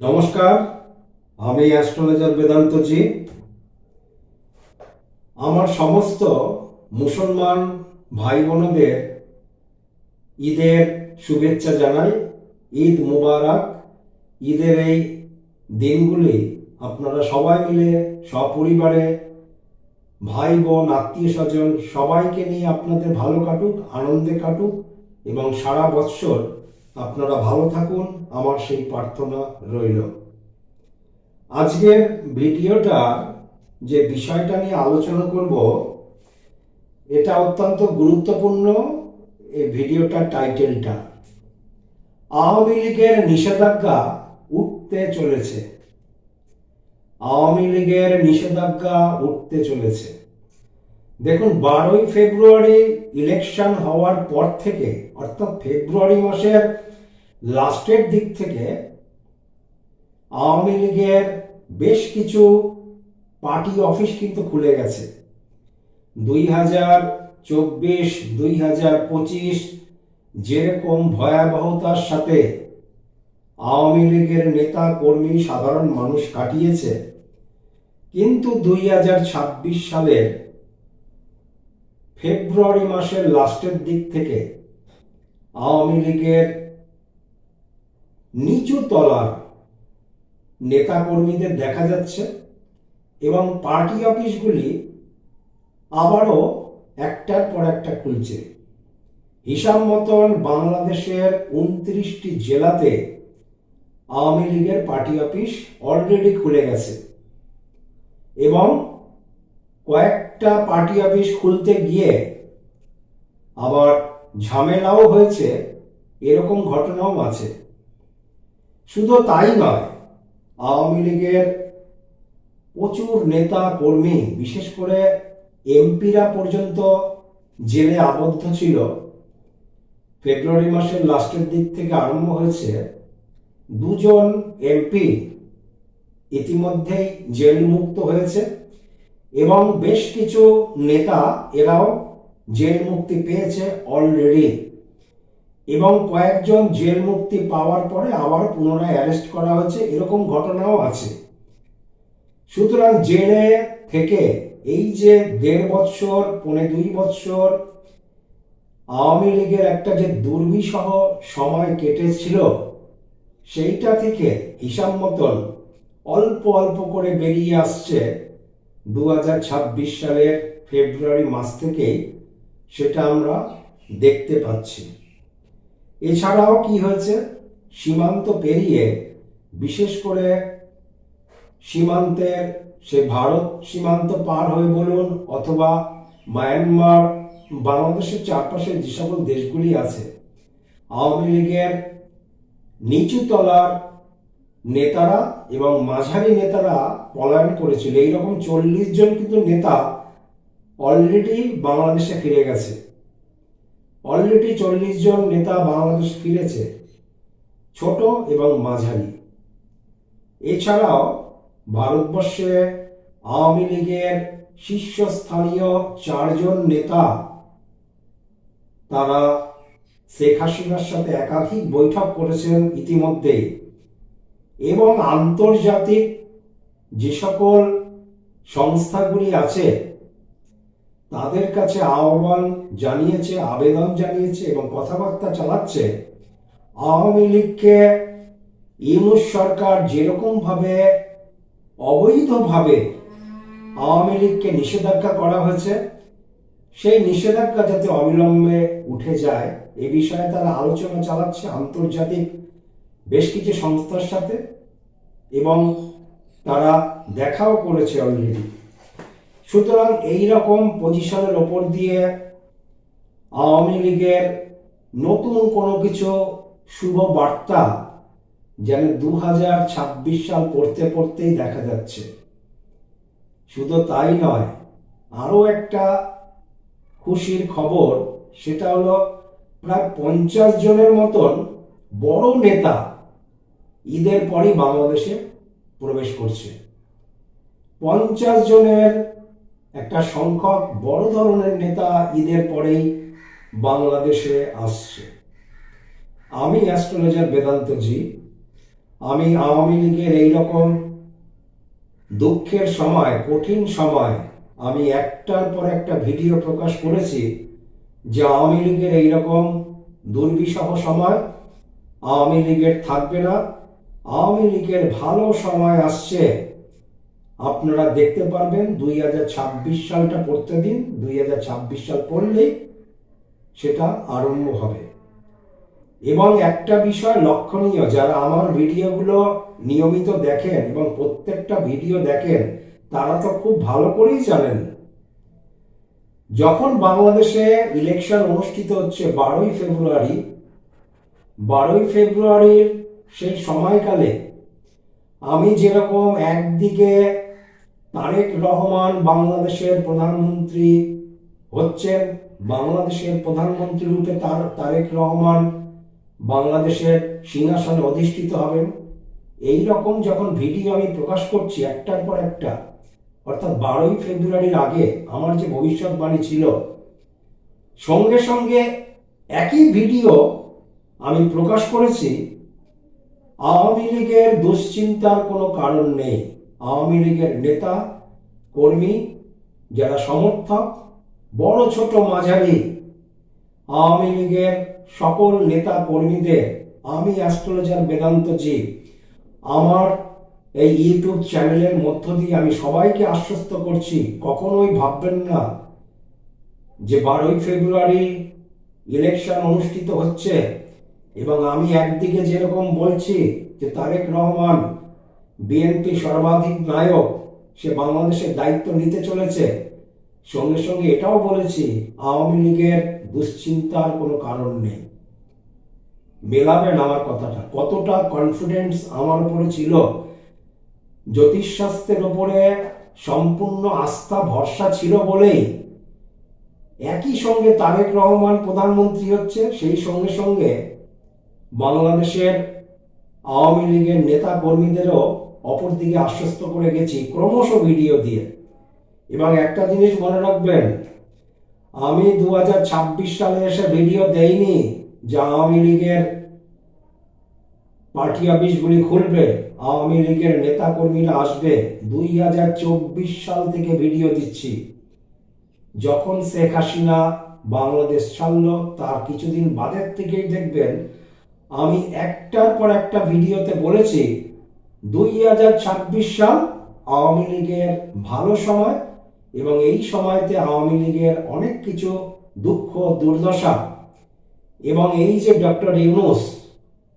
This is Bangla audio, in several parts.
নমস্কার, আমি অ্যাস্ট্রোলজার বেদান্তজি। আমার সমস্ত মুসলমান ভাই বোনদের ঈদের শুভেচ্ছা জানাই। ঈদ মুবারক। ঈদের এই দিনগুলি আপনারা সবাই মিলে সপরিবারে ভাই বোন আত্মীয় স্বজন সবাইকে নিয়ে আপনাদের ভালো কাটুক, আনন্দে কাটুক এবং সারা বৎসর আপনারা ভালো থাকুন, আমার সেই প্রার্থনা রইল। আজকের ভিডিওটা যে বিষয়টা নিয়ে আলোচনা করব, এটা অত্যন্ত গুরুত্বপূর্ণ। এই ভিডিওটার টাইটেলটা আওয়ামী লীগের নিষেধাজ্ঞা উঠতে চলেছে। আওয়ামী লীগের নিষেধাজ্ঞা উঠতে চলেছে। দেখুন, 12ই ফেব্রুয়ারি ইলেকশন হওয়ার পর থেকে, অর্থাৎ ফেব্রুয়ারি মাসের লাস্টের দিক থেকে আওয়ামী লীগের বেশ কিছু পার্টি অফিস কিন্তু খুলে গেছে। 2024, 2025 যেরকম ভয়াবহতার সাথে আওয়ামী লীগের নেতা কর্মী সাধারণ মানুষ কাটিয়েছে, কিন্তু 2026 সালের ফেব্রুয়ারি মাসের লাস্টের দিক থেকে আওয়ামী লীগের নিচু তলার নেতা কর্মীদের দেখা যাচ্ছে এবং পার্টি অফিসগুলি আবারও একটার পর একটা খুলছে। হিসাব মতন বাংলাদেশের 29টি জেলাতে আওয়ামী লীগের পার্টি অফিস অলরেডি খুলে গেছে এবং কয়েকটা পার্টি অফিস খুলতে গিয়ে আবার ঝামেলাও হয়েছে, এরকম ঘটনাও আছে। শুধু তাই নয়, আওয়ামী লীগের প্রচুর নেতা কর্মী, বিশেষ করে এমপিরা পর্যন্ত জেলে আবদ্ধ ছিল। ফেব্রুয়ারি মাসের লাস্টের দিক থেকে আরম্ভ হয়েছে। 2জন এমপি ইতিমধ্যেই জেল মুক্ত হয়েছে এবং বেশ কিছু নেতা এরাও জেল মুক্তি পেয়েছে অলরেডি, এবং কয়েকজন জেল মুক্তি পাওয়ার পরে আবার পুনরায় অ্যারেস্ট করা হয়েছে, এরকম ঘটনাও আছে। সুতরাং জেলে থেকে এই যে 1.5 বছর, 2.25 বছর আওয়ামী লীগের একটা যে দুর্বিষহ সময় কেটেছিল, সেইটা থেকে হিসাব মতন অল্প অল্প করে বেরিয়ে আসছে 2026 সালের ফেব্রুয়ারি মাস থেকেই, সেটা আমরা দেখতে পাচ্ছি। এছাড়াও কি হয়েছে, সীমান্ত পেরিয়ে, বিশেষ করে সীমান্তের, সে ভারত সীমান্ত পার হয়ে বলুন অথবা মায়ানমার, বাংলাদেশের চারপাশে যে সকল দেশগুলি আছে, আওয়ামী লীগের নিচু তলার নেতারা এবং মাঝারি নেতারা পলায়ন করেছিল। এইরকম 40 জন কিন্তু নেতা অলরেডি বাংলাদেশে ফিরে গেছে। অলরেডি 40 জন নেতা বাংলাদেশ ফিরেছে, ছোট এবং মাঝারি। এছাড়াও ভারতবর্ষে আওয়ামী লীগের শীর্ষস্থানীয় 4 জন নেতা, তারা শেখ হাসিনার সাথে একাধিক বৈঠক করেছেন ইতিমধ্যেই, এবং আন্তর্জাতিক যে সকল সংস্থাগুলি আছে তাদের কাছে আহ্বান জানিয়েছে, আবেদন জানিয়েছে এবং কথাবার্তা চালাচ্ছে আওয়ামী লীগকে ইউনূস সরকার যেরকমভাবে অবৈধভাবে আওয়ামী লীগকে নিষেধাজ্ঞা করা হয়েছে, সেই নিষেধাজ্ঞা যাতে অবিলম্বে উঠে যায়, এ বিষয়ে তারা আলোচনা চালাচ্ছে আন্তর্জাতিক বেশ কিছু সংস্থার সাথে, এবং তারা দেখাও করেছে অলরেডি। সুতরাং এই রকম পজিশনের ওপর দিয়ে আওয়ামী লীগের নতুন কোনো কিছু শুভ বার্তা যেন 2026 সাল পড়তে পড়তেই দেখা যাচ্ছে। শুধু তাই নয়, আরও একটা খুশির খবর, সেটা হলো প্রায় 50 জনের মতন বড় নেতা ঈদের পরই বাংলাদেশে প্রবেশ করছে। 50 জনের একটা সংখ্যক বড় ধরনের নেতা ঈদের পরেই বাংলাদেশে আসছে। আমি অ্যাস্ট্রোলজার বেদান্তজি, আমি আওয়ামী লীগের এইরকম দুঃখের সময়, কঠিন সময় আমি একটার পর একটা ভিডিও প্রকাশ করেছি যে আওয়ামী লীগের এইরকম দুর্বিষহ সময় আওয়ামী লীগের থাকবে না, আওয়ামী লীগের ভালো সময় আসছে। আপনারা দেখতে পারবেন 2026 সালটা পড়তে দিন, 2026 সাল পড়লেই সেটা আরম্ভ হবে। এবং একটা বিষয় লক্ষণীয়, যারা আমার ভিডিওগুলো নিয়মিত দেখেন এবং প্রত্যেকটা ভিডিও দেখেন তারা তো খুব ভালো করেই জানেন, যখন বাংলাদেশে ইলেকশন অনুষ্ঠিত হচ্ছে 12ই ফেব্রুয়ারির সেই সময়কালে আমি যেরকম একদিকে তারেক রহমান বাংলাদেশের প্রধানমন্ত্রী হচ্ছেন, বাংলাদেশের প্রধানমন্ত্রী রূপে তারেক রহমান বাংলাদেশের সিংহাসনে অধিষ্ঠিত হবেন, এই রকম যখন ভিডিও আমি প্রকাশ করছি একটার পর একটা, অর্থাৎ 12ই ফেব্রুয়ারির আগে আমার যে ভবিষ্যৎবাণী ছিল, সঙ্গে সঙ্গে একই ভিডিও আমি প্রকাশ করেছি আওয়ামী লীগের দুশ্চিন্তার কোনো কারণ নেই। আওয়ামী লীগের নেতা কর্মী, যারা সমর্থক, বড় ছোট মাঝারি, আওয়ামী লীগের সকল নেতা কর্মীদের আমি অ্যাস্ট্রোলজার বেদান্তজি আমার এই ইউটিউব চ্যানেলের মধ্য দিয়ে আমি সবাইকে আশ্বস্ত করছি, কখনোই ভাববেন না যে 12ই ফেব্রুয়ারি ইলেকশন অনুষ্ঠিত হচ্ছে এবং আমি একদিকে যেরকম বলছি যে তারেক রহমান বিএনপি সর্বাধিক নায়ক, সে বাংলাদেশের দায়িত্ব নিতে চলেছে, সঙ্গে সঙ্গে এটাও বলেছি আওয়ামী লীগের দুশ্চিন্তার কোনো কারণ নেই। মেলাবেন আমার কথাটা, কতটা কনফিডেন্স আমার উপরে ছিল, জ্যোতিষশাস্ত্রের উপরে সম্পূর্ণ আস্থা ভরসা ছিল বলেই একই সঙ্গে তারেক রহমান প্রধানমন্ত্রী হচ্ছে, সেই সঙ্গে সঙ্গে বাংলাদেশের আওয়ামী লীগের নেতা কর্মীদেরও অপরদিকে আশ্বস্ত করে গেছি ক্রমশ ভিডিও দিয়ে। এবং একটা জিনিস মনে রাখবেন, আমি 2026 সালে এসে ভিডিও দেইনি যে আওয়ামী লীগের পার্টি অফিসগুলি খুলবে, আওয়ামী লীগের নেতা কর্মীরা আসবে। 2024 সাল থেকে ভিডিও দিচ্ছি। যখন শেখ হাসিনা বাংলাদেশ ছাড়ল তার কিছুদিন বাদের থেকেই দেখবেন আমি একটার পর একটা ভিডিওতে বলেছি 2026 সাল আওয়ামী লীগের ভালো সময়, এবং এই সময়তে আওয়ামী লীগের অনেক কিছু দুঃখ দুর্দশা, এবং এই যে ডক্টর ইউনূস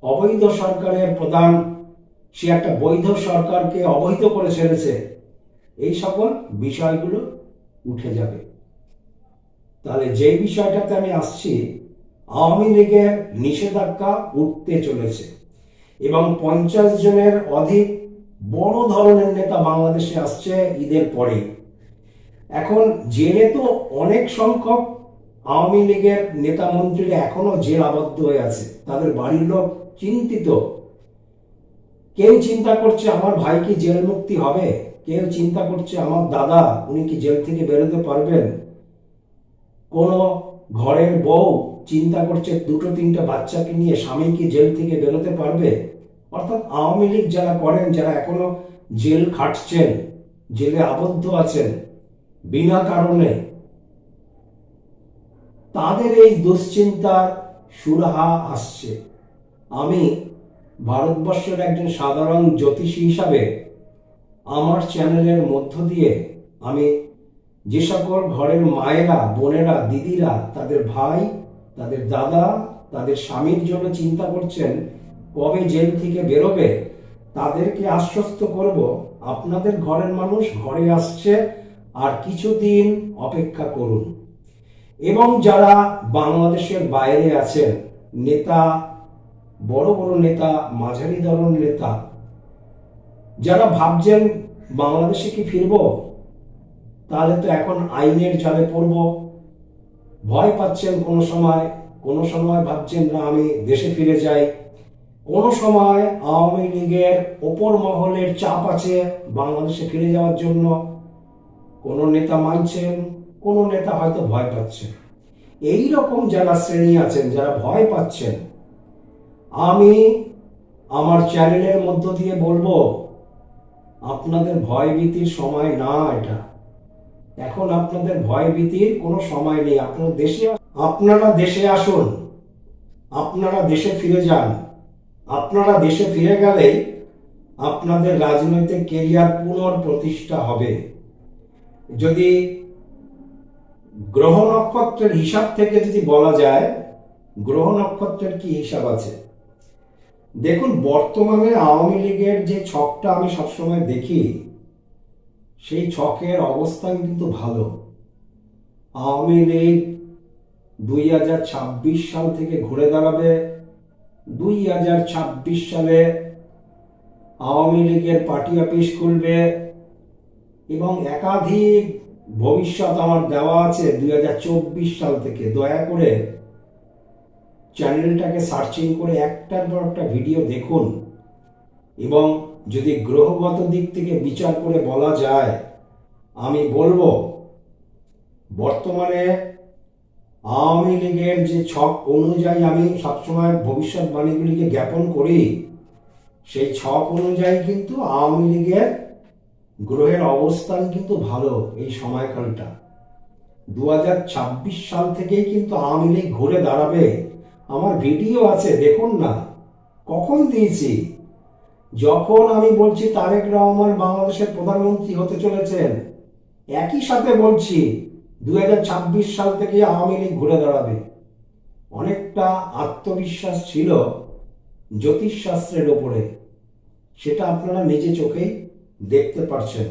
অবৈধ সরকারের প্রধান, সে একটা বৈধ সরকারকে অবৈধ করে ছেড়েছে, এই সকল বিষয়গুলো উঠে যাবে। তাহলে যে বিষয়টাতে আমি আসছি, আওয়ামী লীগের নিষেধাজ্ঞা উঠতে চলেছে এবং 50 জনের অধিক বড় ধরনের নেতা বাংলাদেশে আসছে ঈদের পরে। এখন জেলে তো অনেক সংখ্যক আওয়ামী লীগের নেতা মন্ত্রীরা এখনো জেল আবদ্ধ হয়ে আছে, তাদের বাড়ির লোক চিন্তিত। কেউ চিন্তা করছে আমার ভাই কি জেল মুক্তি হবে, কেউ চিন্তা করছে আমার দাদা উনি কি জেল থেকে বেরোতে পারবেন, কোনো ঘরের বউ চিন্তা করছে দুটো তিনটা বাচ্চাকে নিয়ে স্বামী কি জেল থেকে বেরোতে পারবে। অর্থাৎ আওয়ামী লীগ যারা করেন, যারা এখনো জেল খাটছেন, জেলে আবদ্ধ আছেন বিনা কারণে, তাদের এই দুশ্চিন্তার সুরাহা আসছে। আমি ভারতবর্ষের একজন সাধারণ জ্যোতিষী হিসাবে আমার চ্যানেলের মধ্য দিয়ে আমি যে সকল ঘরের মায়েরা, বোনেরা, দিদিরা তাদের ভাই, তাদের দাদা, তাদের স্বামীর জন্য চিন্তা করছেন কবে জেল থেকে বেরোবে, তাদেরকে আশ্বস্ত করব আপনাদের ঘরের মানুষ ঘরে আসছে, আর কিছুদিন অপেক্ষা করুন। এবং যারা বাংলাদেশের বাইরে আছেন, নেতা, বড় বড় নেতা, মাঝারি ধরনের নেতা, যারা ভাবছেন বাংলাদেশে কি ফিরবো, তাহলে তো এখন আইনের জালে পড়ব, ভয় পাচ্ছেন। কোনো সময় ভাবছেন না আমি দেশে ফিরে যাই, কোনো সময় আওয়ামী লীগের ওপর মহলের চাপ আছে বাংলাদেশে ফিরে যাওয়ার জন্য, কোনো নেতা মানছেন, কোনো নেতা হয়তো ভয় পাচ্ছেন। এই রকম যারা শ্রেণী আছেন, যারা ভয় পাচ্ছেন, আমি আমার চ্যানেলের মধ্য দিয়ে বলবো, আপনাদের ভয়ভীতির সময় না এটা। এখন আপনাদের ভয়ভীতির কোনো সময় নেই। আপনারা দেশে আসুন, আপনারা দেশে ফিরে যান। আপনারা দেশে ফিরে গেলেই আপনাদের রাজনৈতিক কেরিয়ার পুনঃপ্রতিষ্ঠা হবে। যদি গ্রহ নক্ষত্রের হিসাব থেকে যদি বলা যায়, গ্রহ নক্ষত্রের কি হিসাব আছে দেখুন। বর্তমানে আওয়ামী লীগের যে ছকটা আমি সবসময় দেখি, সেই ছকের অবস্থান কিন্তু ভালো। আওয়ামী লীগ 2026 সাল থেকে ঘুরে দাঁড়াবে। 2026 সালে আওয়ামী লীগের পার্টি অফিস খুলবে এবং একাধিক ভবিষ্যৎ আমার দেওয়া আছে 2024 সাল থেকে। দয়া করে চ্যানেলটাকে সার্চিং করে একটার পর একটা ভিডিও দেখুন এবং যদি গ্রহগত দিক থেকে বিচার করে বলা যায়, আমি বলবো বর্তমানে আওয়ামী লীগের যে ছক অনুযায়ী আমি সবসময় ভবিষ্যৎবাণীগুলিকে জ্ঞাপন করি, সেই ছক অনুযায়ী কিন্তু আওয়ামী লীগের গ্রহের অবস্থান কিন্তু ভালো। এই সময়কালটা 2026 সাল থেকেই কিন্তু আওয়ামী লীগ ঘুরে দাঁড়াবে। আমার ভিডিও আছে, দেখুন না। কখন দিয়েছি? যখন আমি বলছি তারেক রহমান বাংলাদেশের প্রধানমন্ত্রী হতে চলেছেন, একই সাথে বলছি 2026 সাল থেকে আওয়ামী লীগ ঘুরে দাঁড়াবে। অনেকটা আত্মবিশ্বাস ছিল জ্যোতিষশাস্ত্রের ওপরে, সেটা আপনারা নিজে চোখেই দেখতে পাচ্ছেন।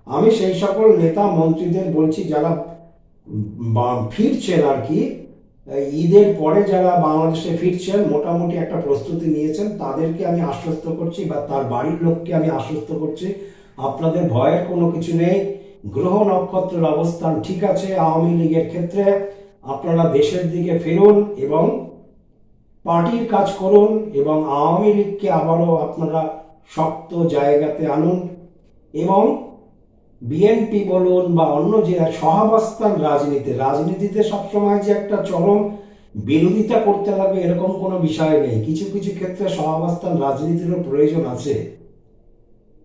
আমি সেই সকল নেতা মন্ত্রীদের বলছি যারা ফিরছেন আর কি, ঈদের পরে যারা বাংলাদেশে ফিরছেন, মোটামুটি একটা প্রস্তুতি নিয়েছেন, তাদেরকে আমি আশ্বস্ত করছি বা তার বাড়ির লোককে আমি আশ্বস্ত করছি, আপনাদের ভয়ের কোনো কিছু নেই। গ্রহ নক্ষত্রের অবস্থান ঠিক আছে আওয়ামী লীগের ক্ষেত্রে। আপনারা দেশের দিকে ফিরুন এবং পার্টির কাজ করুন এবং আওয়ামী লীগকে আবারও আপনারা শক্ত জায়গাতে আনুন এবং বিএনপি বলুন বা অন্য যে সহাবস্থান রাজনীতিতে সবসময় যে একটা চরম বিরোধিতা করতে লাগবে এরকম কোনো বিষয় নেই। কিছু কিছু ক্ষেত্রে সহাবস্থান রাজনীতিরও প্রয়োজন আছে,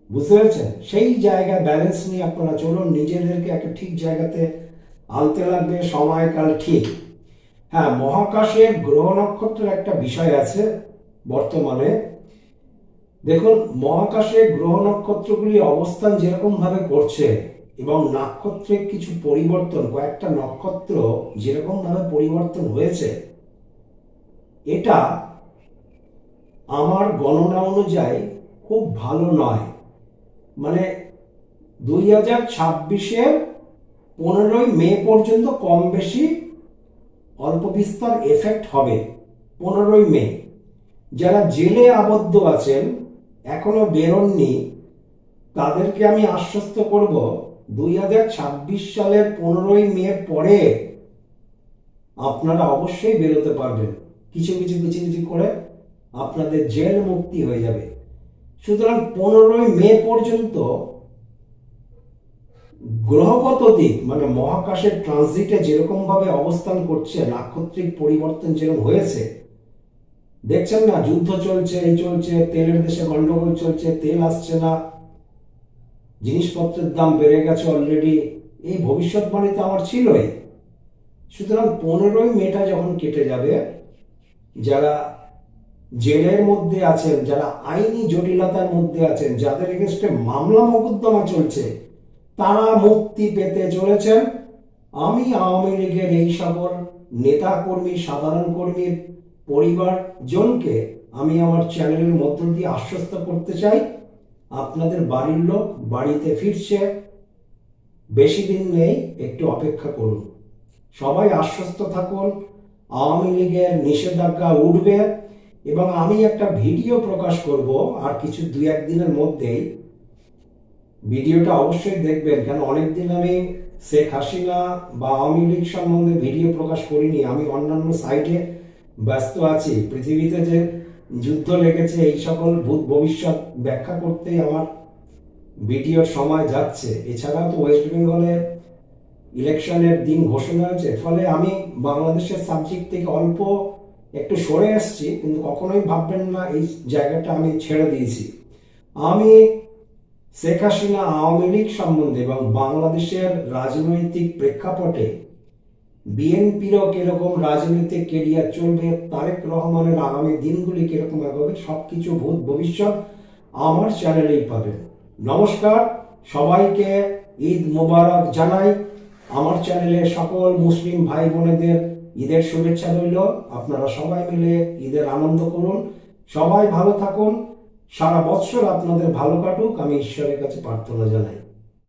বুঝতে পেরেছেন? সেই জায়গায় ব্যালেন্স নিয়ে আপনারা চলুন, নিজেদেরকে একটা ঠিক জায়গাতে আনতে লাগবে। সময়কাল ঠিক। হ্যাঁ, মহাকাশের গ্রহ নক্ষত্রের একটা বিষয় আছে বর্তমানে। দেখুন, মহাকাশে গ্রহ নক্ষত্রগুলি অবস্থান যেরকম ভাবে করছে এবং নাক্ষত্রিক কিছু পরিবর্তন, কয়েকটা নক্ষত্র যেরকম ভাবে পরিবর্তন হয়েছে, এটা আমার গণনা অনুযায়ী খুব ভালো নয়। মানে 2026-এর 15ই মে পর্যন্ত কম বেশি অল্প বিস্তর এফেক্ট হবে। 15ই মে যারা জেলে আবদ্ধ আছেন, এখনো বেরোননি, তাদেরকে আমি আশ্বস্ত করব 2026 সালের 15ই মে পরে আপনারা অবশ্যই বেরোতে পারবেন। কিছু করে আপনাদের জেল মুক্তি হয়ে যাবে। সুতরাং 15ই মে পর্যন্ত গ্রহগত দিক মানে মহাকাশের ট্রানজিটে যেরকম ভাবে অবস্থান করছে, নাক্ষত্রিক পরিবর্তন যেরকম হয়েছে, দেখছেন না, যুদ্ধ চলছে, এই চলছে, তেলের দেশে গন্ডগোল চলছে, তেল আসছে না, জিনিসপত্রের দাম বেড়ে গেছে অলরেডি। এই ভবিষ্যৎবাণী তো আমার ছিলই। সুতরাং 15ই মেটা যখন কেটে যাবে, যারা জেলের মধ্যে আছেন, যারা আইনি জটিলতার মধ্যে আছেন, যাদের এগেনস্টে মামলা মোকদ্দমা চলছে, তারা মুক্তি পেতে চলেছেন। আমি আওয়ামী লীগের এই সকল নেতা কর্মী, সাধারণ কর্মীর পরিবারজনকে আমি আমার চ্যানেলের মধ্য দিয়ে আশ্বস্ত করতে চাই, আপনাদের বাড়ির লোক বাড়িতে ফিরছে, বেশি দিন নেই, একটু অপেক্ষা করুন। সবাই আশ্বস্ত থাকুন, আওয়ামী লীগের নিষেধাজ্ঞা উঠবে এবং আমি একটা ভিডিও প্রকাশ করব আর কিছু 2-1 দিনের মধ্যেই। ভিডিওটা অবশ্যই দেখবেন, কেন অনেকদিন আমি শেখ হাসিনা বা আওয়ামী লীগ সম্বন্ধে ভিডিও প্রকাশ করিনি। আমি অন্যান্য সাইটে ব্যস্ত আছি। পৃথিবীতে যে যুদ্ধ লেগেছে, এই সকল ভবিষ্যৎ ব্যাখ্যা করতেই আমার ভিডিওর সময় যাচ্ছে। এছাড়াও তো ওয়েস্ট বেঙ্গলে ইলেকশনের দিন ঘোষণা হয়েছে, ফলে আমি বাংলাদেশের সাবজেক্ট থেকে অল্প একটু সরে এসেছি, কিন্তু কখনোই ভাববেন না এই জায়গাটা আমি ছেড়ে দিয়েছি। আমি শেখ হাসিনা আওয়ামী লীগ সম্বন্ধে এবং বাংলাদেশের রাজনৈতিক প্রেক্ষাপটে বিএনপিরও কিরকম রাজনৈতিক কেরিয়ার চলবে, তারেক রহমানের আগামী দিনগুলি কিরকম এগোবে, সবকিছু ভূত ভবিষ্যৎ আমার চ্যানেলেই পাবেন। নমস্কার, সবাইকে ঈদ মোবারক জানাই। আমার চ্যানেলে সকল মুসলিম ভাই বোনেদের ঈদের শুভেচ্ছা রইল। আপনারা সবাই মিলে ঈদের আনন্দ করুন, সবাই ভালো থাকুন, সারা বৎসর আপনাদের ভালো কাটুক, আমি ঈশ্বরের কাছে প্রার্থনা জানাই।